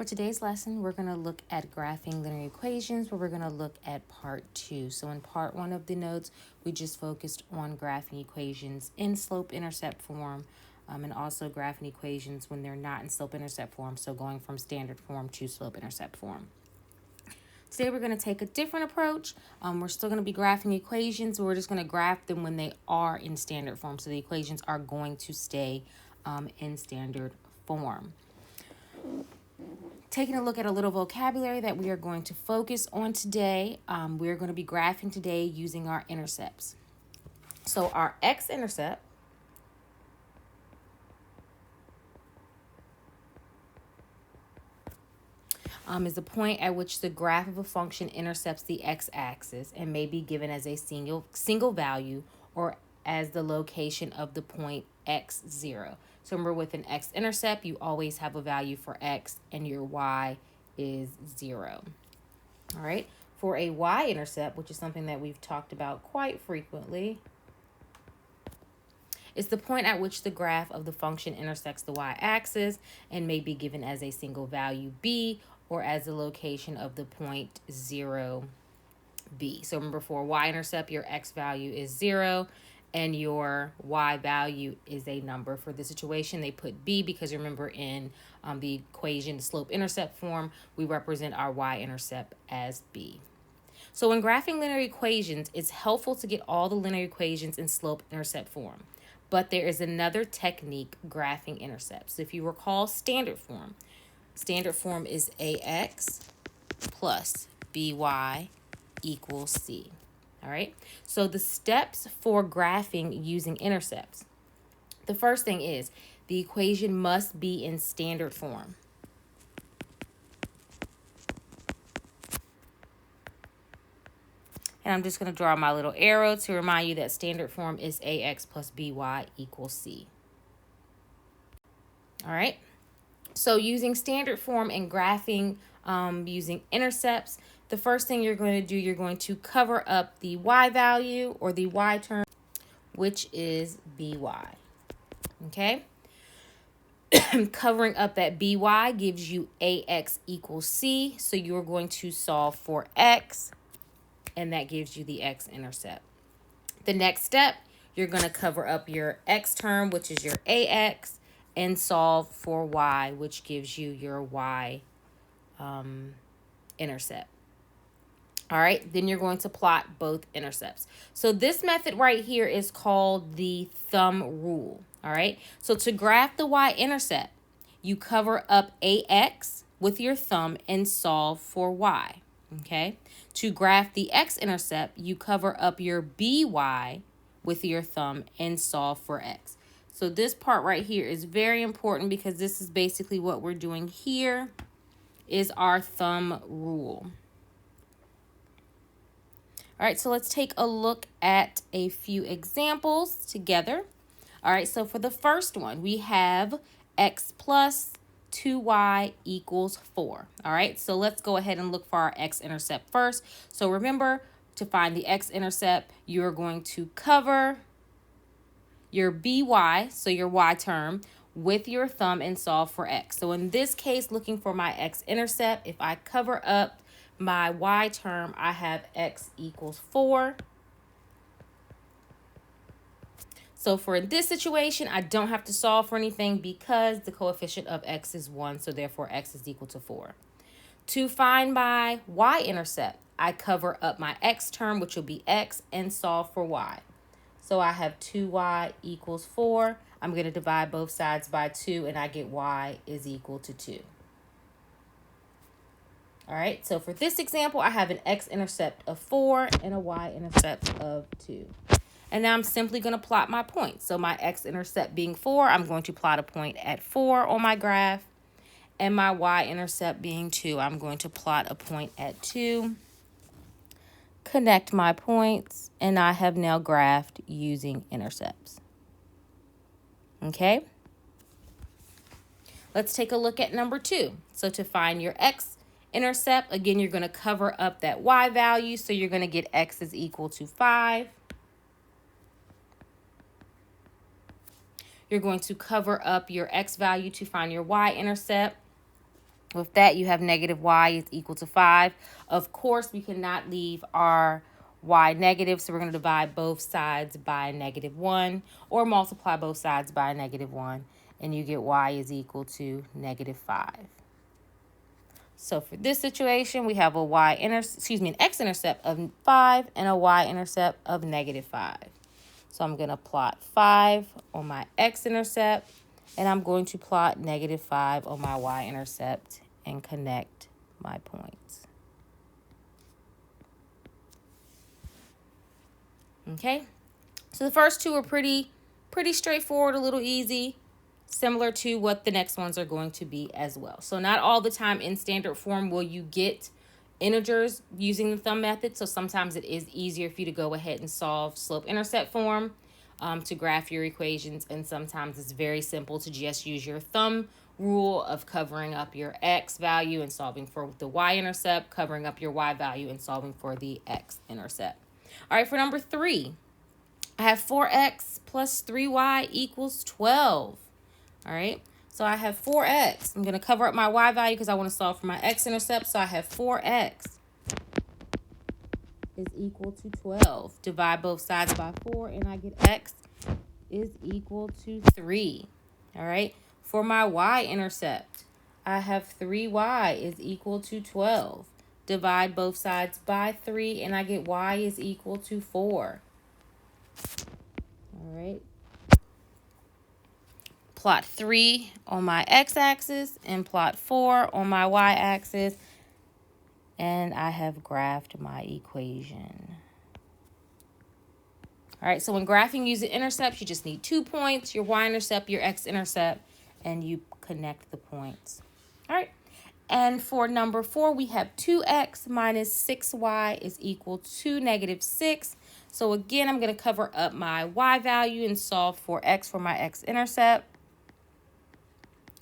For today's lesson, we're going to look at graphing linear equations, where we're going to look at part 2. So in part 1 of the notes, we just focused on graphing equations in slope-intercept form, and also graphing equations when they're not in slope-intercept form, so going from standard form to slope-intercept form. Today we're going to take a different approach. We're still going to be graphing equations, but we're just going to graph them when they are in standard form. So the equations are going to stay in standard form. Taking a look at a little vocabulary that we are going to focus on today, we're going to be graphing today using our intercepts. So our x-intercept is the point at which the graph of a function intercepts the x-axis and may be given as a single value or as the location of the point x0. So remember, with an x-intercept, you always have a value for x and your y is 0. All right. For a y-intercept, which is something that we've talked about quite frequently, it's the point at which the graph of the function intersects the y-axis and may be given as a single value b or as the location of the point 0, b. So remember, for a y-intercept, your x value is 0 and your y value is a number. For the situation, they put b because remember, in the equation, the slope-intercept form, we represent our y-intercept as b. So when graphing linear equations, it's helpful to get all the linear equations in slope-intercept form. But there is another technique graphing intercepts. If you recall standard form is ax plus by equals c. All right. So the steps for graphing using intercepts. The first thing is the equation must be in standard form. And I'm just going to draw my little arrow to remind you that standard form is ax plus by equals c. All right. So using standard form and graphing using intercepts, the first thing you're going to do, you're going to cover up the y value or the y term, which is by. Okay? Covering up that by gives you ax equals c. So you're going to solve for x, and that gives you the x-intercept. The next step, you're going to cover up your x term, which is your ax, and solve for y, which gives you your y intercept. All right, then you're going to plot both intercepts. So this method right here is called the thumb rule. All right, so to graph the y-intercept, you cover up ax with your thumb and solve for y. Okay, to graph the x-intercept, you cover up your by with your thumb and solve for x. So this part right here is very important because this is basically what we're doing here is our thumb rule. All right, so let's take a look at a few examples together. All right, so for the first one, we have x plus 2y equals 4. All right, so let's go ahead and look for our x-intercept first. So remember, to find the x-intercept, you're going to cover your by, so your y term, with your thumb and solve for x. So in this case, looking for my x-intercept, if I cover up my y term, I have x equals 4. So for this situation, I don't have to solve for anything because the coefficient of x is 1, so therefore x is equal to 4. To find my y-intercept, I cover up my x term, which will be x, and solve for y. So I have 2y equals 4. I'm going to divide both sides by 2, and I get y is equal to 2. All right, so for this example, I have an x-intercept of 4 and a y-intercept of 2. And now I'm simply going to plot my points. So my x-intercept being 4, I'm going to plot a point at 4 on my graph. And my y-intercept being 2, I'm going to plot a point at 2. Connect my points, and I have now graphed using intercepts. Okay? Let's take a look at number 2. So to find your x-intercept, again, you're going to cover up that y value, so you're going to get x is equal to 5. You're going to cover up your x value to find your y-intercept. With that, you have negative y is equal to 5. Of course, we cannot leave our y negative, so we're going to divide both sides by -1 or multiply both sides by -1, and you get y is equal to -5. So for this situation, we have an x-intercept of 5 and a y-intercept of -5. So I'm going to plot 5 on my x-intercept, and I'm going to plot -5 on my y-intercept and connect my points. Okay, so the first two are pretty straightforward, a little easy, similar to what the next ones are going to be as well. So not all the time in standard form will you get integers using the thumb method. So sometimes it is easier for you to go ahead and solve slope-intercept form to graph your equations. And sometimes it's very simple to just use your thumb rule of covering up your x value and solving for the y-intercept, covering up your y value and solving for the x-intercept. All right, for number 3, I have 4x plus 3y equals 12. All right, so I have 4x. I'm going to cover up my y value because I want to solve for my x-intercept. So I have 4x is equal to 12. Divide both sides by 4, and I get x is equal to 3. All right, for my y-intercept, I have 3y is equal to 12. Divide both sides by 3, and I get y is equal to 4. All right. Plot 3 on my x-axis and plot 4 on my y-axis. And I have graphed my equation. All right, so when graphing using intercepts, you just need 2 points, your y-intercept, your x-intercept, and you connect the points. All right, and for number 4, we have 2x minus 6y is equal to -6. So again, I'm going to cover up my y value and solve for x for my x-intercept.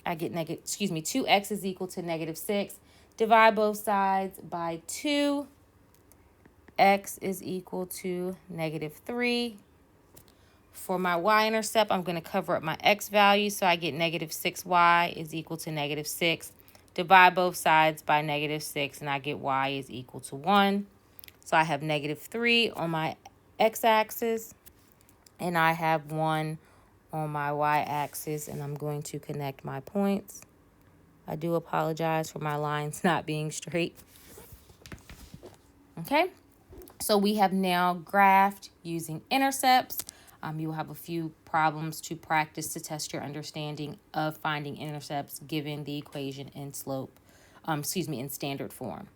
I get 2x is equal to -6. Divide both sides by 2. X is equal to -3. For my y-intercept, I'm going to cover up my x value. So I get -6y is equal to -6. Divide both sides by -6, and I get y is equal to 1. So I have -3 on my x-axis, and I have 1 on my y-axis, and I'm going to connect my points. I do apologize for my lines not being straight. Okay, so we have now graphed using intercepts. You will have a few problems to practice to test your understanding of finding intercepts given the equation in in standard form.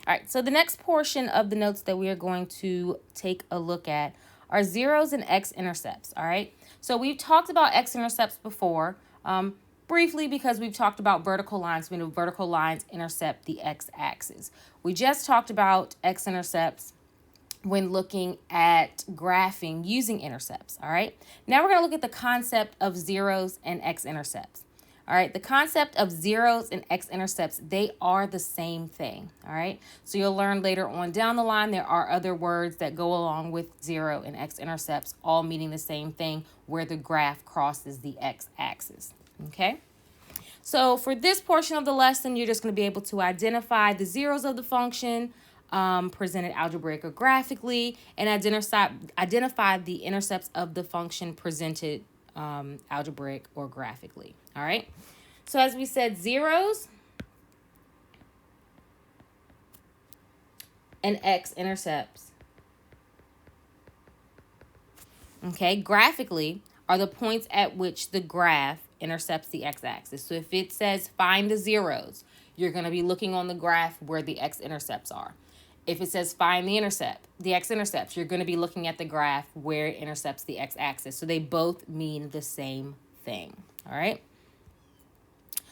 All right, so the next portion of the notes that we are going to take a look at are zeros and x-intercepts, all right? So we've talked about x-intercepts before, briefly because we've talked about vertical lines. We know vertical lines intercept the x-axis. We just talked about x-intercepts when looking at graphing using intercepts, all right? Now we're going to look at the concept of zeros and x-intercepts. All right, the concept of zeros and x-intercepts, they are the same thing, all right? So you'll learn later on down the line there are other words that go along with zero and x-intercepts, all meaning the same thing where the graph crosses the x-axis, okay? So for this portion of the lesson, you're just going to be able to identify the zeros of the function presented algebraic or graphically, and identify the intercepts of the function presented algebraic or graphically. All right, so as we said, zeros and x-intercepts, okay, graphically are the points at which the graph intercepts the x-axis. So if it says find the zeros, you're going to be looking on the graph where the x-intercepts are. If it says find the x-intercepts, you're going to be looking at the graph where it intercepts the x-axis. So they both mean the same thing, all right?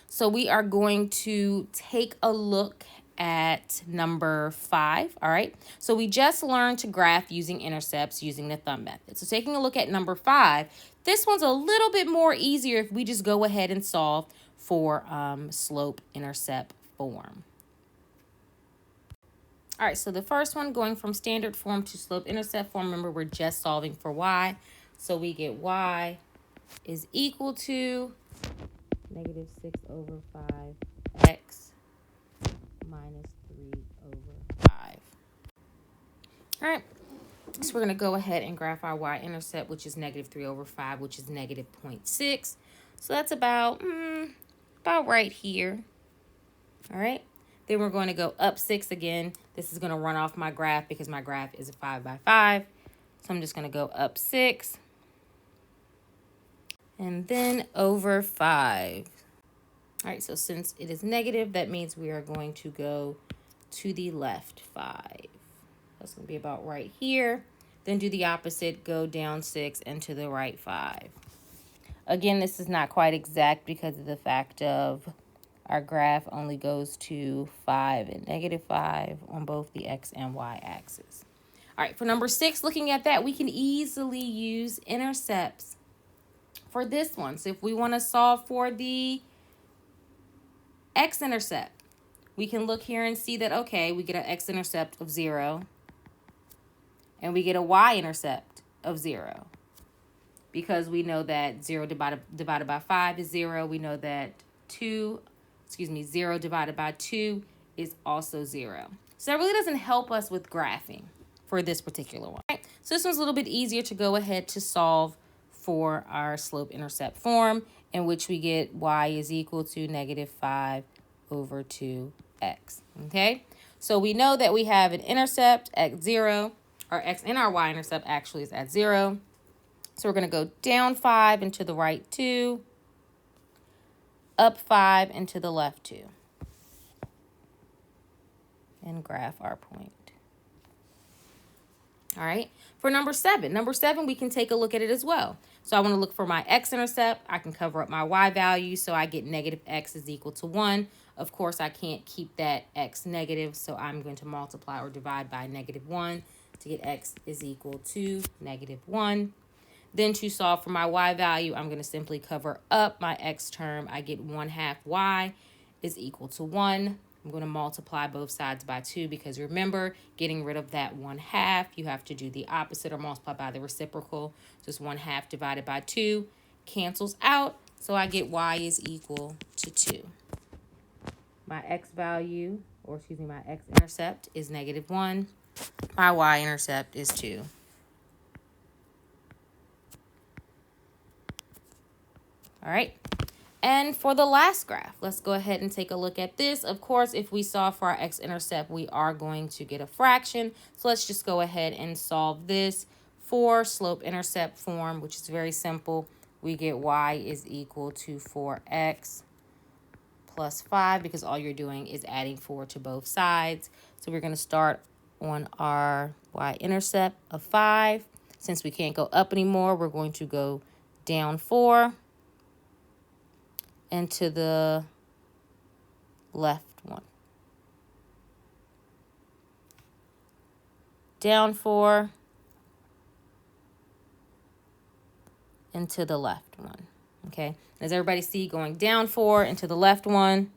So we are going to take a look at number 5, all right? So we just learned to graph using intercepts using the thumb method. So taking a look at number 5, this one's a little bit more easier if we just go ahead and solve for slope-intercept form. All right, so the first one, going from standard form to slope-intercept form, remember we're just solving for y. So we get y is equal to -6/5x minus 3 over 5. All right, so we're going to go ahead and graph our y-intercept, which is negative 3 over 5, which is negative 0.6. So that's about right here. All right, then we're going to go up 6 again. This is going to run off my graph because my graph is a 5 by 5. So I'm just going to go up 6 and then over 5. All right, so since it is negative, that means we are going to go to the left 5. That's going to be about right here. Then do the opposite, go down 6 and to the right 5. Again, this is not quite exact because of the fact of our graph only goes to 5 and negative 5 on both the x and y axis. All right, for number 6, looking at that, we can easily use intercepts for this one. So if we want to solve for the x-intercept, we can look here and see that, okay, we get an x-intercept of 0 and we get a y-intercept of 0 because we know that 0 divided by 5 is 0. We know that 0 divided by 2 is also 0. So that really doesn't help us with graphing for this particular one. Right? So this one's a little bit easier to go ahead to solve for our slope-intercept form, in which we get y is equal to negative 5 over 2x. Okay, so we know that we have an intercept at 0. Our x and our y-intercept actually is at 0. So we're going to go down 5 and to the right 2, up 5 and to the left 2, and graph our point. All right, for number 7, we can take a look at it as well. So I want to look for my x-intercept. I can cover up my y value, so I get negative x is equal to 1. Of course, I can't keep that x negative, so I'm going to multiply or divide by negative 1 to get x is equal to negative 1. Then to solve for my y value, I'm going to simply cover up my x term. I get 1/2 y is equal to 1. I'm going to multiply both sides by 2 because remember, getting rid of that 1/2, you have to do the opposite or multiply by the reciprocal. So it's 1/2 divided by 2 cancels out. So I get y is equal to 2. My x value, or excuse me, my x-intercept is negative 1. My y-intercept is 2. All right. And for the last graph, let's go ahead and take a look at this. Of course, if we solve for our x-intercept, we are going to get a fraction. So let's just go ahead and solve this for slope-intercept form, which is very simple. We get y is equal to 4x plus 5 because all you're doing is adding 4 to both sides. So we're going to start on our y-intercept of 5. Since we can't go up anymore, we're going to go down 4. And to the left 1. Down 4. And to the left 1. Okay. As everybody see, going down 4 and to the left 1,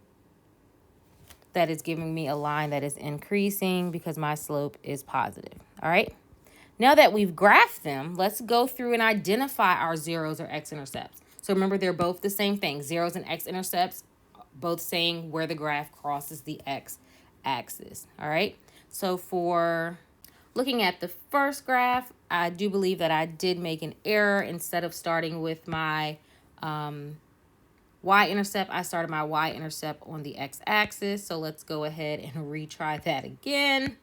that is giving me a line that is increasing because my slope is positive. All right. Now that we've graphed them, let's go through and identify our zeros or x-intercepts. So remember, they're both the same thing. Zeros and x-intercepts, both saying where the graph crosses the x-axis. All right. So for looking at the first graph, I do believe that I did make an error. Instead of starting with my y-intercept, I started my y-intercept on the x-axis. So let's go ahead and retry that again.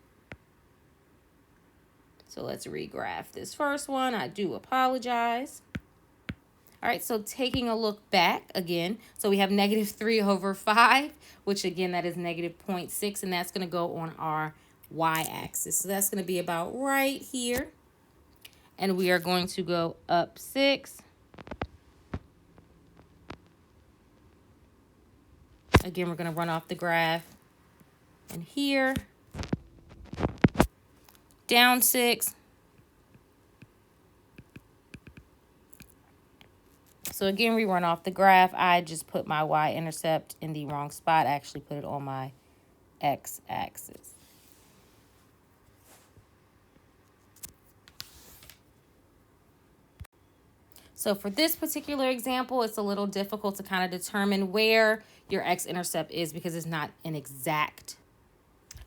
So let's regraph this first one. I do apologize. All right, so taking a look back again, so we have negative 3 over 5, which again, that is negative 0.6, and that's going to go on our y-axis. So that's going to be about right here. And we are going to go up 6. Again, we're going to run off the graph. And here, down 6. So again, we run off the graph. I just put my y-intercept in the wrong spot. I actually put it on my x-axis. So for this particular example, it's a little difficult to kind of determine where your x-intercept is because it's not an exact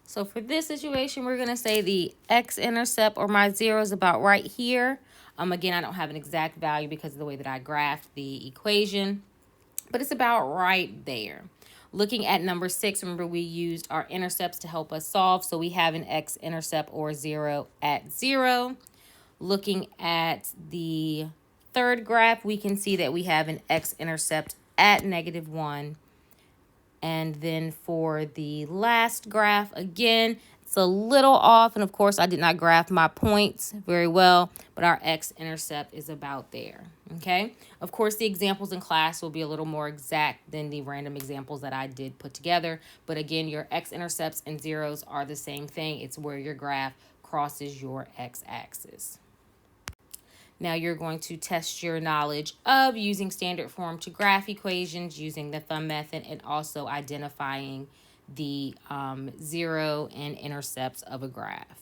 So for this situation, we're going to say the x-intercept or my 0 is about right here. Again, I don't have an exact value because of the way that I graphed the equation, but it's about right there. Looking at number 6, remember we used our intercepts to help us solve, so we have an x-intercept or 0 at 0. Looking at the third graph, we can see that we have an x-intercept at -1. And then for the last graph, again, it's a little off. And of course, I did not graph my points very well, but our x-intercept is about there. Okay. Of course, the examples in class will be a little more exact than the random examples that I did put together. But again, your x-intercepts and zeros are the same thing. It's where your graph crosses your x-axis. Now you're going to test your knowledge of using standard form to graph equations, using the thumb method, and also identifying the 0 and intercepts of a graph.